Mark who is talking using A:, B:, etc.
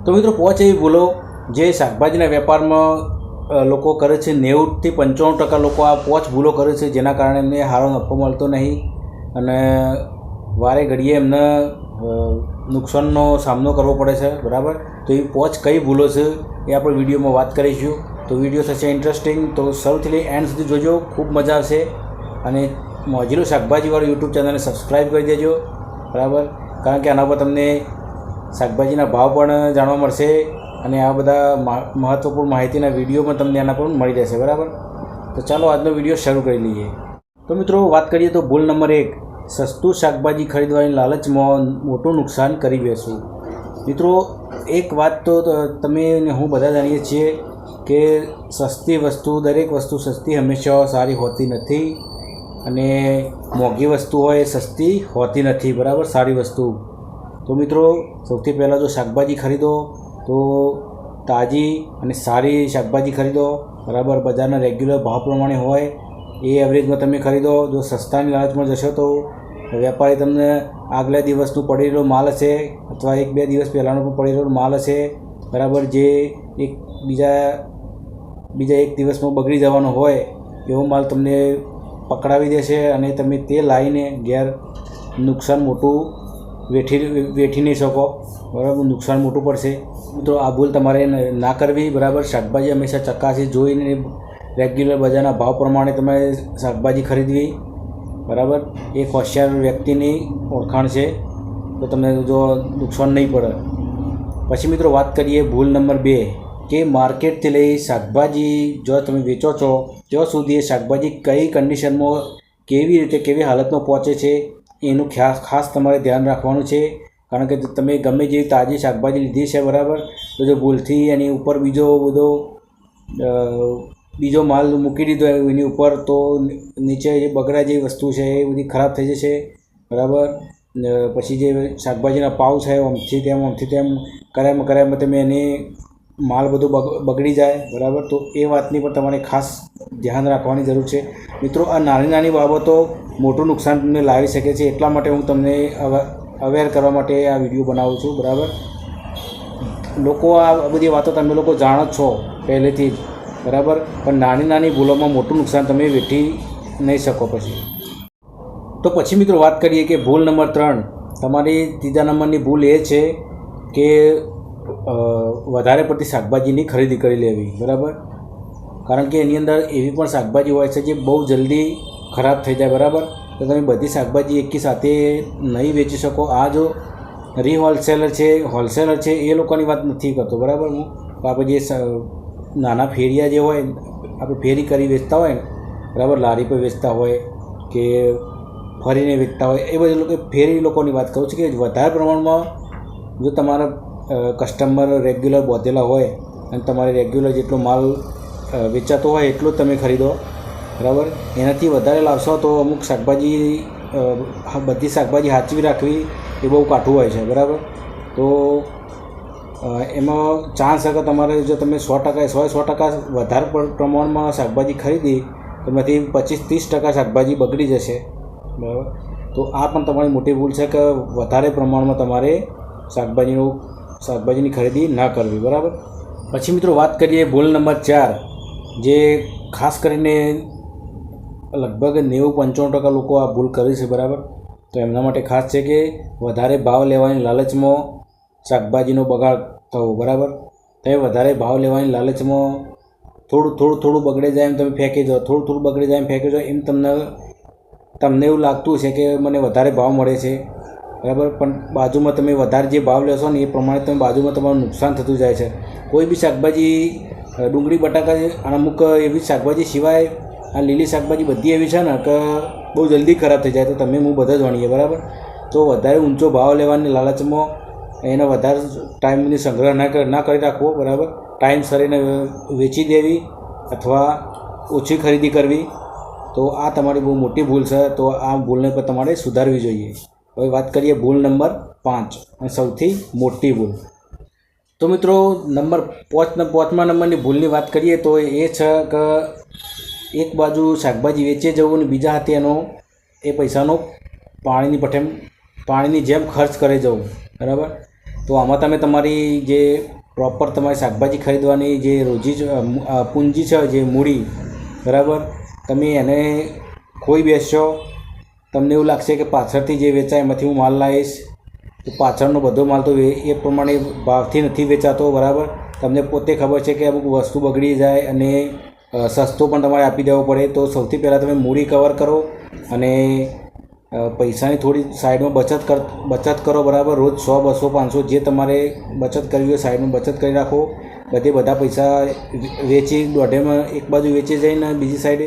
A: તો મિત્રો પોચ એવી ભૂલો જે શાકભાજીના વેપારમાં લોકો કરે છે. 90 થી 95% લોકો આ પોચ ભૂલો કરે છે, જેના કારણે એમને સારો નફો મળતો નહીં અને વારે ઘડીએ એમને નુકસાનનો સામનો કરવો પડે છે. બરાબર, તો એ પોચ કઈ ભૂલો છે એ આપણે વિડીયોમાં વાત કરીશું. તો વિડીયો થશે ઇન્ટરેસ્ટિંગ, તો સૌથી લઈ એન્ડ સુધી જોજો, ખૂબ મજા આવશે. અને મોજીલું શાકભાજીવાળું યુટ્યુબ ચેનલને સબસ્ક્રાઈબ કરી દેજો. બરાબર, કારણ કે આના પર તમને શાકભાજીના ભાવ પણ જાણવા મળશે અને આ બધા મહત્ત્વપૂર્ણ માહિતીના વિડીયો પણ તમને આના પર મળી રહેશે. બરાબર, તો ચાલો આજનો વિડીયો શરૂ કરી લઈએ. તો મિત્રો વાત કરીએ તો ભૂલ નંબર 1, સસ્તું શાકભાજી ખરીદવાની લાલચમાં મોટું નુકસાન કરી બેસવું. મિત્રો એક વાત તો તમે હું બધા જાણીએ છીએ કે સસ્તી વસ્તુ, દરેક વસ્તુ સસ્તી હંમેશા સારી હોતી નથી અને મોંઘી વસ્તુ હોય સસ્તી હોતી નથી. બરાબર, સારી વસ્તુ. તો મિત્રો સૌથી પહેલાં જો શાકભાજી ખરીદો તો તાજી અને સારી શાકભાજી ખરીદો. બરાબર, બજારના રેગ્યુલર ભાવ પ્રમાણે હોય એ એવરેજમાં તમે ખરીદો. જો સસ્તાની લાલચમાં જશો તો વેપારી તમને આગલા દિવસનું પડેલો માલ હશે અથવા 1-2 દિવસ પહેલાંનો પણ પડેલો માલ હશે. બરાબર, જે બીજા એક દિવસમાં બગડી જવાનો હોય એવો માલ તમને પકડાવી દેશે અને તમે તે લાવીને ઘેર નુકસાન મોટું વેઠી નહીં શકો. બરાબર, નુકસાન મોટું પડશે. મિત્રો આ ભૂલ તમારે ના કરવી. બરાબર, શાકભાજી હંમેશા ચકાસી જોઈને રેગ્યુલર બજારના ભાવ પ્રમાણે તમારે શાકભાજી ખરીદવી. બરાબર, એક હોશિયાર વ્યક્તિની ઓળખાણ છે, તો તમને જો નુકસાન નહીં પડે. પછી મિત્રો વાત કરીએ ભૂલ નંબર 2 કે માર્કેટથી લઈ શાકભાજી જો તમે વેચો છો ત્યાં સુધી એ શાકભાજી કઈ કન્ડિશનમાં, કેવી રીતે, કેવી હાલતમાં પહોંચે છે એનું ખાસ તમારે ધ્યાન રાખવાનું છે. કારણ કે તમે ગમે જેવી તાજી શાકભાજી લીધી છે, બરાબર, તો જો ભૂલથી એની ઉપર બીજો માલ મૂકી દીધો એની ઉપર, તો નીચે જે બગડા જેવી વસ્તુ છે એ બધી ખરાબ થઈ જશે. બરાબર, પછી જે શાકભાજીના પાવ છે આમથી તેમ કર્યામાં તમે એને માલ બધો બગડી જાય. બરાબર, તો એ વાતની પણ તમારે ખાસ ધ્યાન રાખવાની જરૂર છે. મિત્રો આ નાની બાબતો મોટું નુકસાન તમને લાવી શકે છે, એટલા માટે હું તમને અવેર કરવા માટે આ વિડીયો બનાવું છું. બરાબર, લોકો આ બધી વાતો તમે લોકો જાણો જ છો પહેલેથી જ. બરાબર, પણ નાની ભૂલોમાં મોટું નુકસાન તમે વેઠી નહીં શકો. પછી મિત્રો વાત કરીએ કે ભૂલ નંબર 3, તમારી ત્રીજા નંબરની ભૂલ એ છે કે વધારે પડતી શાકભાજીની ખરીદી કરી લેવી. બરાબર, કારણ કે એની અંદર એવી પણ શાકભાજી હોય છે જે બહુ જલ્દી ખરાબ થઈ જાય. બરાબર, તો તમે બધી શાકભાજી એકી સાથે નહીં વેચી શકો. આ જો હોલસેલર છે એ લોકોની વાત નથી કરતો. બરાબર, હું આપણે જે નાના ફેરિયા જે હોય, આપણે ફેરી કરી વેચતા હોય ને, બરાબર, લારી પર વેચતા હોય કે ફરીને વેચતા હોય, એ બધા લોકો ફેરી લોકોની વાત કરું છું કે વધારે પ્રમાણમાં જો તમારા કસ્ટમર રેગ્યુલર બોધેલા હોય અને તમારે રેગ્યુલર જેટલો માલ વેચાતો હોય એટલો જ તમે ખરીદો. બરાબર, એનાથી વધારે લાવશો તો અમુક બધી શાકભાજી સાચવી રાખવી એ બહુ કાઠું હોય છે. બરાબર, તો એમાં ચાન્સ અગર તમારે જો તમે 100% વધારે પ્રમાણમાં શાકભાજી ખરીદી તો એમાંથી 25-30% શાકભાજી બગડી જશે. બરાબર, તો આ પણ તમારી મોટી ભૂલ છે કે વધારે પ્રમાણમાં તમારે શાકભાજીની ખરીદી ના કરવી. બરાબર, પછી મિત્રો વાત કરીએ ભૂલ નંબર 4, જે ખાસ કરીને લગભગ 90-95% લોકો આ ભૂલ કરી છે. બરાબર, તો એમના માટે ખાસ છે કે વધારે ભાવ લેવાની લાલચમાં શાકભાજીનો બગાડ થવો. બરાબર, તમે વધારે ભાવ લેવાની લાલચમાં થોડું બગડે જાય એમ તમે ફેંકી દો, થોડું બગડે જાય એમ ફેંકી દો. એમ તમને એવું લાગતું છે કે મને વધારે ભાવ મળે છે. બરાબર, પણ બાજુમાં તમે વધારે જે ભાવ લેશો ને એ પ્રમાણે બાજુમાં તમારું નુકસાન થતું જાય છે. કોઈ બી શાકભાજી, ડુંગળી, બટાકા અને અમુક એવી શાકભાજી સિવાય આ લીલી શાકભાજી બધી એવી છે ને કે બહુ જલ્દી ખરાબ થઈ જાય. તો તમે હું બધા જાણીએ. બરાબર, તો વધારે ઊંચો ભાવ લેવાની લાલચમાં એને વધારે ટાઈમની સંગ્રહ ના કરી રાખવો. બરાબર, ટાઈમસર એને વેચી દેવી અથવા ઓછી ખરીદી કરવી. તો આ તમારી બહુ મોટી ભૂલ છે. તો આ ભૂલને પર તમારે સુધારવી જોઈએ. હવે વાત કરીએ ભૂલ નંબર 5 અને સૌથી મોટી ભૂલ. તો મિત્રો પાંચમા નંબરની ભૂલની વાત કરીએ તો એ છે કે એક બાજુ શાકભાજી વેચી જવું અને બીજા હાથે એ પૈસાનો પાણીની જેમ ખર્ચ કરી જવું. બરાબર, તો આમાં તમે તમારી જે પ્રોપર તમારી શાકભાજી ખરીદવાની જે રોજી પૂંજી છે, જે મૂડી, બરાબર, તમે એને ખોઈ બેસશો. તમને એવું લાગશે કે પાછળથી જે વેચાય એમાંથી હું માલ લાવીશ, તો પાછળનો બધો માલ તો એ પ્રમાણે ભાવથી નથી વેચાતો, બરાબર. તમને પોતે ખબર છે કે અમુક વસ્તુ બગડી જાય અને સસ્તો પણ તમારે આપી દેવો પડે. તો સૌથી પહેલાં તમે મૂડી કવર કરો અને પૈસાની થોડી સાઈડમાં બચત કરો, બરાબર. રોજ 100, 200, 500 જે તમારે બચત કરવી હોય સાઈડમાં બચત કરી રાખો. બધા પૈસા વેચી દોઢેમાં એક બાજુ વેચી જઈને બીજી સાઈડે